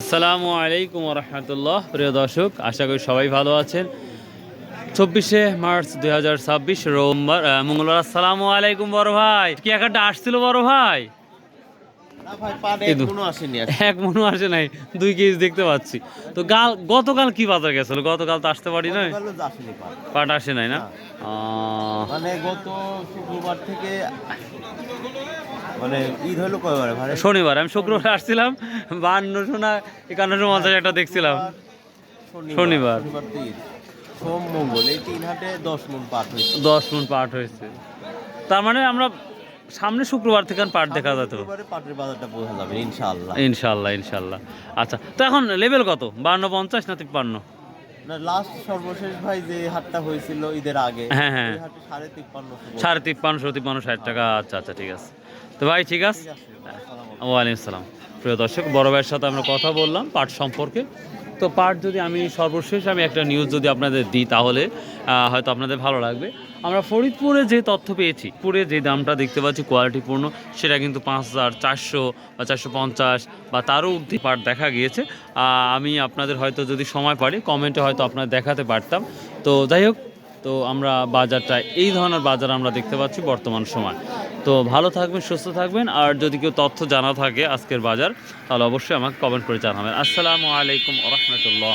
আসসালামু আলাইকুম রহমতুল্লাহ। প্রিয় দর্শক, আশা করি সবাই ভালো আছেন। 24শে মার্চ 2026 রোববার, মঙ্গলবার। আসসালামু আলাইকুম বড় ভাই। কি একটা আসছিল বড় ভাই? এক মনও আসে নাই, 2 কেজি দেখতে পাচ্ছি। তো গতকাল কি বাজার গেছিল? গতকাল তো আসতে পারি নাই, পাট আসে নাই না? মানে গত শুক্রবার থেকে মানে ঈদ হলো কয়বারে ভাই? শনিবার। আমি শুক্রবার আসছিলাম, 52 না 51 একটা দেখছিলাম। শনিবার সোম মঙ্গল এই 3 হাটে 10 মণ পাট হয়েছে। 10 মণ পাট হয়েছে। তার মানে আমরা সামনে শুক্রবার থেকে পাট দেখা যেত। পাটের বাজারটা বোঝা যাবে ইনশাআল্লাহ। ইনশাআল্লাহ ইনশাআল্লাহ। আচ্ছা, তো এখন লেভেল কত? 52, 50 না 53? না, লাস্ট সর্বশেষ ভাই যে হাটটা হয়েছিল ঈদের আগে, হ্যাঁ হ্যাঁ, ওই হাটে 5350 53, 60 টাকা। আচ্ছা আচ্ছা, ঠিক আছে। তো ভাই ঠিক আছে। ওয়ালাইকুম আসসালাম। প্রিয় দর্শক, বড় ভাইয়ের সাথে আমরা কথা বললাম পাট সম্পর্কে। তো পাট যদি আমি সর্বশেষ একটা নিউজ যদি আপনাদের দিই, তাহলে হয়তো আপনাদের ভালো লাগবে। আমরা ফরিদপুরে যে তথ্য পেয়েছি, পুরে যে দামটা দেখতে পাচ্ছি কোয়ালিটিপূর্ণ, সেটা কিন্তু 5400 বা 450 বা তারও ঊর্ধ্বে পাট দেখা গিয়েছে। আমি আপনাদের হয়তো যদি সময় পারি কমেন্টে হয়তো আপনাদের দেখাতে পারতাম। তো যাই হোক, তো আমরা বাজারটা এই ধরনের বাজার আমরা দেখতে পাচ্ছি বর্তমান সময়। তো ভালো থাকবেন, সুস্থ থাকবেন। আর যদি কেউ তথ্য জানা থাকে আজকের বাজার, তাহলে অবশ্যই আমাকে কমেন্ট করে জানাবেন। আসসালামু আলাইকুম ওয়া রাহমাতুল্লাহ।